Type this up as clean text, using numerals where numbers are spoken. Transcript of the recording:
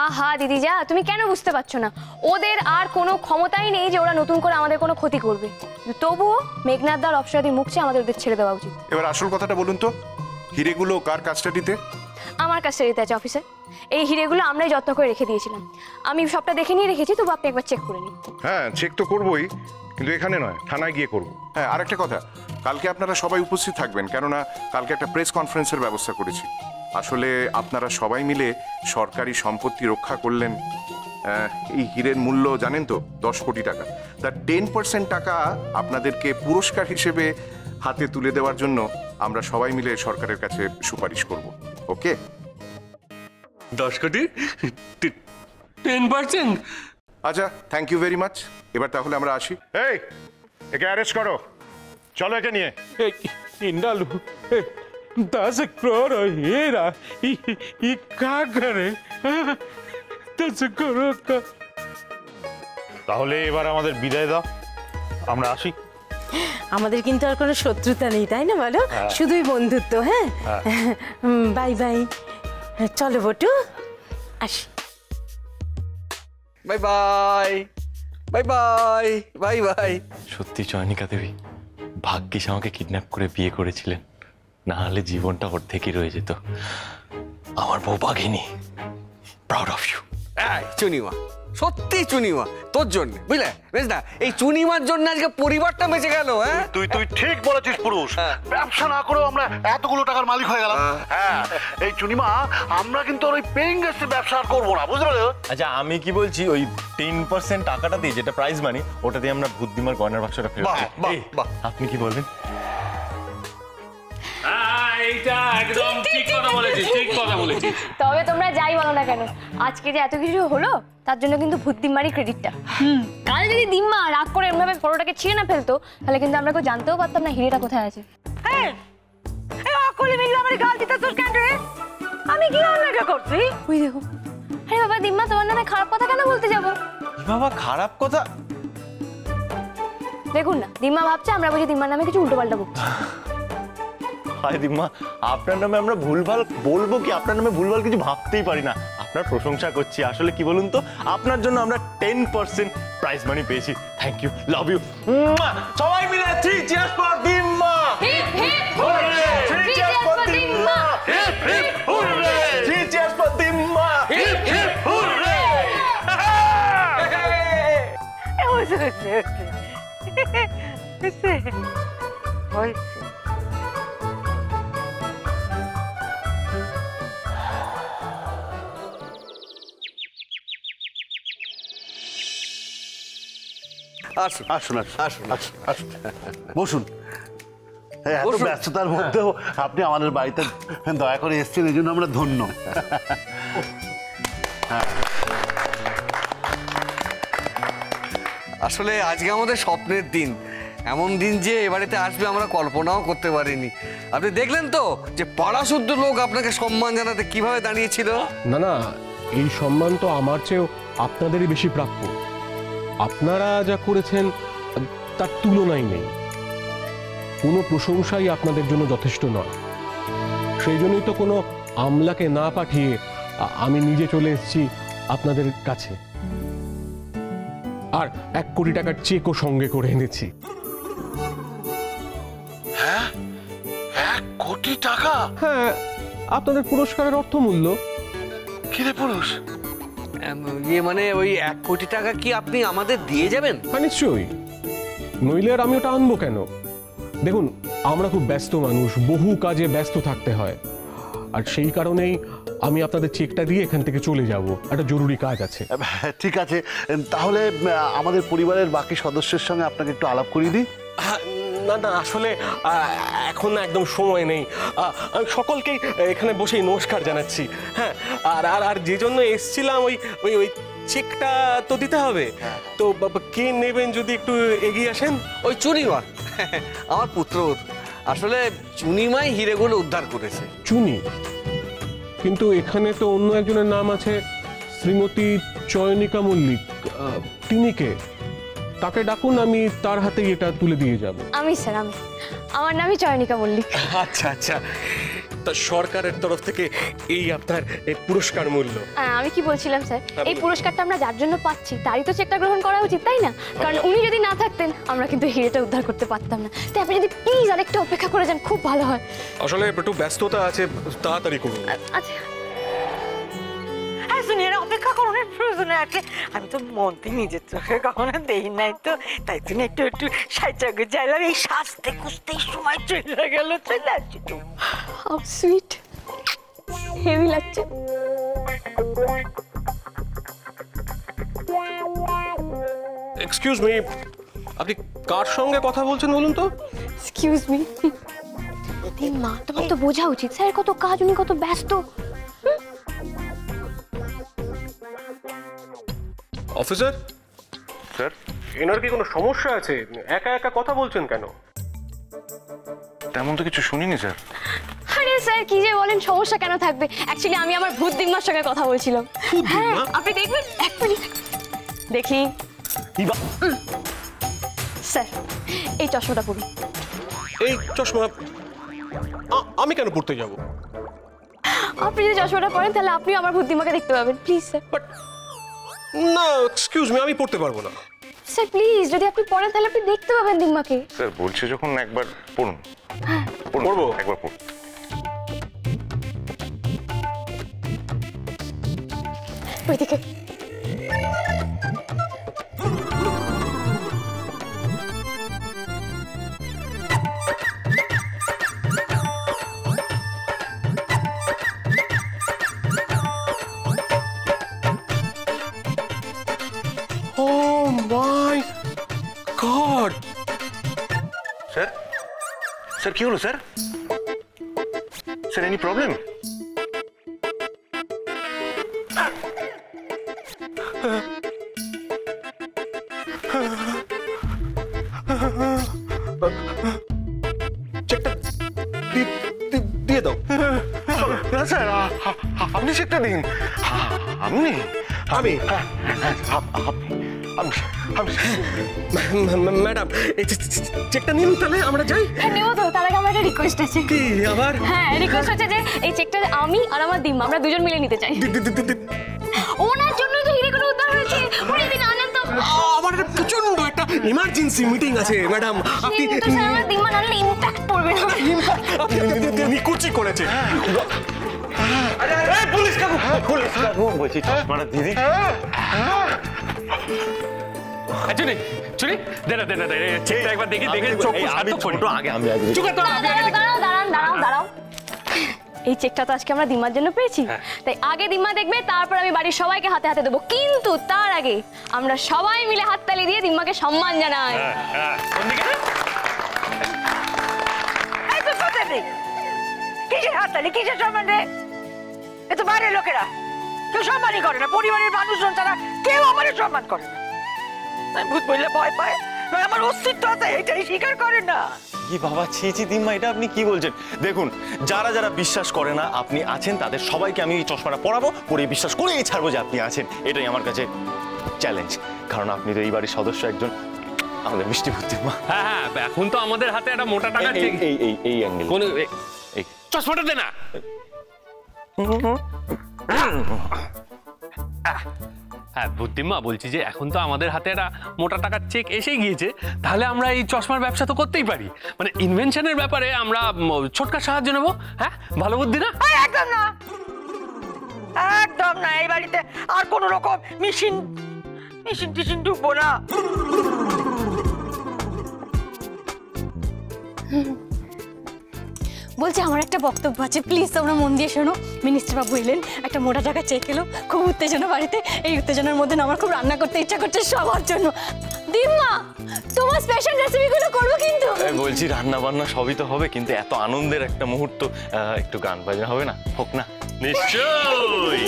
আহা দিদি যা, তুমি কেন বুঝতে পারছো না? ওদের আর কোনো ক্ষমতাই নেই যে ওরা নতুন করে আমাদের কোনো ক্ষতি করবে। তবুও মেঘনাথ দার অপসরাদি মুখ চেয়ে আমাদের ওদের ছেড়ে দেওয়া উচিত। এবার আসল কথাটা বলুন তো, হিরেগুলো কার কাস্টাডিতে? আমার কাস্টাডিতে আছে অফিসার। এই হিরেগুলো আমরাই যত্ন করে রেখে দিয়েছিলাম। আমি সবটা দেখে নিয়ে রেখেছি, তবু আপনি একবার চেক করে নিন। হ্যাঁ, চেক তো করবোই, কিন্তু এখানে নয়, থানায় গিয়ে করবো। হ্যাঁ, আরেকটা কথা, কালকে আপনারা সবাই উপস্থিত থাকবেন, কেননা কালকে একটা প্রেস কনফারেন্সের ব্যবস্থা করেছি। আসলে আপনারা সবাই মিলে সরকারি সম্পত্তি রক্ষা করলেন। এই হীরের মূল্য জানেন তো 10 কোটি টাকা। তার 10% টাকা আপনাদেরকে পুরস্কার হিসেবে হাতে তুলে দেওয়ার জন্য আমরা সবাই মিলে সরকারের কাছে সুপারিশ করব। ওকে? 10 কোটি 10%। আচ্ছা, থ্যাংক ইউ ভেরি মাচ। এবার তাহলে আমরা আসি। এই, একে অ্যারেস্ট করো, চলো একে নিয়ে। इंडालू 10 करोड़ हीरा ये क्या करे? 10 करोड़ का। তাহলে এবার আমাদের বিদায় দাও, আমরা আসি। আমাদের কিন্তু আর কোনো শত্রুতা নেই, তাই না বলো? শুধুই বন্ধুত্ব। হ্যাঁ, বাই বাই। চলো বটু, আসি। Bye bye bye bye bye bye. সত্যি চয়নিকা দেবী ভাগ্যিস আমাকে কিডন্যাপ করে বিয়ে করেছিলেন, না হলে জীবনটা অর্ধেকই রয়ে যেত। আমার বউ বাঘিনী, প্রাউড অফ ইউ। এই চুনিমা, সত্যি চুনিমা তোর জন্য, বুঝলে বেশনা, এই চুনিমার জন্য আজকে পরিবারটা বেঁচে গেল। হ্যাঁ, তুই ঠিক বলেছিস পুরুষ। ব্যবসা না করেও আমরা এতগুলো টাকার মালিক হয়ে গেলাম। হ্যাঁ, এই চুনিমা, আমরা কিন্তু ওই পেইং গেস্টের ব্যবসা আর করবো না, বুঝতে পারলে? আচ্ছা, আমি কি বলছি, ওই 10% টাকাটা দিয়ে, যেটা প্রাইজ মানি, ওটা দিয়ে আমরা বুদ্ধিমার গয়নার বাক্সটা ফেরত দিই। আপনি কি বলবেন? এইটা একদম ঠিক কথা বলেছিস, ঠিক কথা বলেছিস। তবে তোমরা যাই বলো না কেন, আজকে যে এত কিছু হলো তার জন্য কিন্তু ভূতদিম্মারই ক্রেডিটটা। কাল যদি দিম্মা রাগ করে এমভাবে ফটোটাকে ছিঁড়ে না ফেলতো, তাহলে কিন্তু আমরা কেউ জানতেও পারতাম না হিরেটা কোথায় আছে। আমি কি অন্যটা করছি? ওই দেখো, আরে বাবা দিম্মা, তোমার নামে খারাপ কথা কেন বলতে যাবো? বাবা, খারাপ কথা? দেখুন না, দিম্মা ভাবছে আমরা বুঝি দিম্মার নামে কিছু উল্টোপাল্টা বকছি। হায় দিম্মা, আপনার নামে আমরা ভুলভাল বলবো কি? আপনার নামে ভুলভাল কিছু ভাবতেই পারি না। আপনার প্রশংসা করছি। আসলে কি বলুন তো, আপনার জন্য আমরা 10% প্রাইজ মানি পেয়েছি। Thank you, love you. সবাই মিলে 3 চিয়ার্স ফর দিম্মা। Hip hip hurray! 3 cheers for দিম্মা! Hip hip hurray! 3 cheers for দিম্মা। Hip hip hurray! আসুন আসুন আসুন আসুন আসুন, বসুন। এত ব্যস্ততার মধ্যেও আপনি আমাদের বাড়িতে দয়া করে এসেছেন, এই জন্য আমরা ধন্য। আসলে আজকে আমাদের স্বপ্নের দিন, এমন দিন যে এবারেতে আসবে আমরা কল্পনাও করতে পারিনি। আপনি দেখলেন তো যে পাড়াশুদ্ধ লোক আপনাকে সম্মান জানাতে কিভাবে দাঁড়িয়েছিল। না না, এই সম্মান তো আমার চেয়েও আপনাদেরই বেশি প্রাপ্য। আপনারা যা করেছেন তার তুলনাই নেই। কোনো প্রশংসাই আপনাদের জন্য যথেষ্ট নয়। সেই জন্যই তো কোনো আমলাকে না পাঠিয়ে আমি নিজে চলে এসেছি আপনাদের কাছে, আর 1 কোটি টাকার চেকও সঙ্গে করে এনেছি। হ্যাঁ, 1 কোটি টাকা? হ্যাঁ, আপনাদের পুরস্কারের অর্থমূল্য। কিরে পুরুষ, ইয়ে মানে ওই 1 কোটি টাকা কি আপনি আমাদের দিয়ে যাবেন? হ্যাঁ নিশ্চয়ই, নইলে আর আমি ওটা আনবো কেন? দেখুন, আমরা খুব ব্যস্ত মানুষ, বহু কাজে ব্যস্ত থাকতে হয়, আর সেই কারণেই আমি আপনাদের চেকটা দিয়ে এখান থেকে চলে যাব, একটা জরুরি কাজ আছে। ঠিক আছে, তাহলে আমাদের পরিবারের বাকি সদস্যের সঙ্গে আপনাকে একটু আলাপ করিয়ে দিই। না না, আসলে এখন একদম সময় নেই। আমি সকলকেই এখানে বসেই নমস্কার জানাচ্ছি। হ্যাঁ, আর আর আর যে জন্য এসছিলাম, ওই ওই ওই চেকটা তো দিতে হবে। তো কে নেবেন যদি একটু এগিয়ে আসেন? ওই চুনিমা, আমার পুত্রবধূ। আসলে চুনিমাই হিরেগুলো উদ্ধার করেছে। চুনি? কিন্তু এখানে তো অন্য একজনের নাম আছে, শ্রীমতী চয়নিকা মল্লিক। তিনি কে? তাকে ডাকুন, আমি তার হাতেই এটা তুলে দিয়ে যাব। আমি স্যার, আমার নামই চয়নিকা মল্লিক। আচ্ছা আচ্ছা, তা সরকারের তরফ থেকে এই আপনার এই পুরস্কার মূল্য। আমি কি বলছিলাম স্যার, এই পুরস্কারটা আমরা যার জন্য পাচ্ছি তারই তো চেকটা গ্রহণ করা উচিত, তাই না? কারণ উনি যদি না থাকতেন আমরা কিন্তু হিরেটা উদ্ধার করতে পারতাম না। তাই আপনি যদি প্লিজ আরেকটু অপেক্ষা করে যান খুব ভালো হয়। আসলে একটু ব্যস্ততা আছে, তাড়াতাড়ি করুন। আচ্ছা শুনিয়ে অপেক্ষা করার প্রয়োজন আছে। আমি তো মন্ত্রী নিজের চোখে কখনো দেখি নাই, তো তাই তুমি একটু একটু সাইচাকে চাইলাম, এই সাজতে খুঁজতেই সময় চলে গেল। চলে আসছি তো। হাউ সুইট, হেভি লাগছে। এক্সকিউজ মি, আপনি কার সঙ্গে কথা বলছেন বলুন তো? এক্সকিউজ মি, মা তোমার তো বোঝা উচিত স্যার কত কাজ, উনি কত ব্যস্ত। অফিসার স্যার, এনার কি কোনো সমস্যা আছে? একা একা কথা বলছেন কেন? তেমন তো কিছু শুনিনি স্যার। আরে স্যার কি যে বলেন, সমস্যা কেন থাকবে? অ্যাকচুয়ালি আমি আমার ভূত দিম্মার সঙ্গে কথা বলছিলাম। হ্যাঁ আপনি দেখবেন, এক মিনিট দেখি। স্যার এই চশমাটা পরুন। এই চশমা আমি কেন পড়তে যাব? আপনি যদি চশমাটা পরেন তাহলে আপনিও আমার ভূত দিম্মাকে দেখতে পাবেন। Please sir. বাট না, এক্সকিউজ মি, আমি পড়তে পারবো না। স্যার প্লিজ, যদি আপনি পড়েন তাহলে আপনি দেখতে পাবেন দিম্মাকে। স্যার বলছে যখন একবার পড়ুন। পড়বো? একবার পড়ুন। ওইদিকে। Oh my God! Sir, sir কি হলো স্যার? Sir any problem? চেকটা দিয়ে দাও। না স্যার, আপনি চেকটা দিন। আপনি? আমি? ম্যাডাম চেকটা নিন, তাহলে আমরা যাই। হ্যাঁ নেবো তো, তার আগে আমার একটা রিকোয়েস্ট আছে। কি আবার? হ্যাঁ রিকোয়েস্ট হচ্ছে যে এই চেকটা আমি আর আমার দিম্মা আমরা দুজন মিলে নিতে চাই। ওনার জন্যই তো হিরেগুলো উদ্ধার হয়েছে, উনি যদি না নেন তো। আমার প্রচন্ড একটা ইমার্জেন্সি মিটিং আছে ম্যাডাম। আপনি কিন্তু স্যার আমার দিম্মা না নিলে ইম্প্যাক্ট পড়বে না। নিকুচি করেছে। পুলিশ কাকু বলছি চশমাটা দিদি। চুনি চুনি দে না চেকটা একবার দেখি, দেখে চোখ আমি ছোট আগে আমি দাঁড়াও। এই চেকটা তো আজকে আমরা দিম্মার জন্য পেয়েছি, তাই আগে দিম্মা দেখবে, তারপর আমি বাড়ির সবাইকে হাতে হাতে দেবো। কিন্তু তার আগে আমরা সবাই মিলে হাততালি দিয়ে দিম্মাকে সম্মান জানাই। কিসের হাততালি, কিসের সম্মান রে? এ তো বাইরের লোকেরা, কেউ সম্মানই করে না। পরিবারের মানুষজন ছাড়া কেউ আমাদের সম্মান করে না। ভূত বললে ভয় পায়, আমার অস্তিত্ব আছে এটাই স্বীকার করে না। কি বাবা, ছি দিম্মা, এটা আপনি কি বলছেন? দেখুন, যারা যারা বিশ্বাস করে না আপনি আছেন তাদের সবাইকে আমি এই চশমাটা পরাবো, পরে বিশ্বাস করেই ছাড়বো যে আপনি আছেন। এটাই আমার কাছে চ্যালেঞ্জ, কারণ আপনি তো এই বাড়ির সদস্য একজন, আমাদের মিষ্টি ভূত দিম্মা। হ্যাঁ এখন তো আমাদের হাতে একটা মোটা টাকা চেক। এই অ্যাঙ্গেল কোন এই চশমাটা দে না। হ্যাঁ বুদ্ধিমা, বলছি যে এখন তো আমাদের হাতে একটা মোটা টাকার চেক এসে গিয়েছে, তাহলে আমরা এই চশমার ব্যবসা তো করতেই পারি। মানে ইনভেনশনের ব্যাপারে আমরা ছোটকার সাহায্য নেবো। হ্যাঁ ভালো বুদ্ধি না? একদম না, একদম না। এই বাড়িতে আর কোন রকম মেশিন টিশিন ঢুকবো না। বলছি আমার একটা বক্তব্য আছে, প্লিজ তোমরা মন দিয়ে শোনো। মিনিস্টার বাবু এলেন, একটা মোটা টাকা চেক এলো, খুব উত্তেজনা বাড়িতে। এই উত্তেজনার মধ্যে না আমার খুব রান্না করতে ইচ্ছা করছে সবার জন্য। দিম্মা তোমার স্পেশাল রেসিপিগুলো করবো কিন্তু। বলছি রান্না বান্না সবই তো হবে, কিন্তু এত আনন্দের একটা মুহূর্ত, একটু গান বাজনা হবে না? হোক না? নিশ্চয়ই।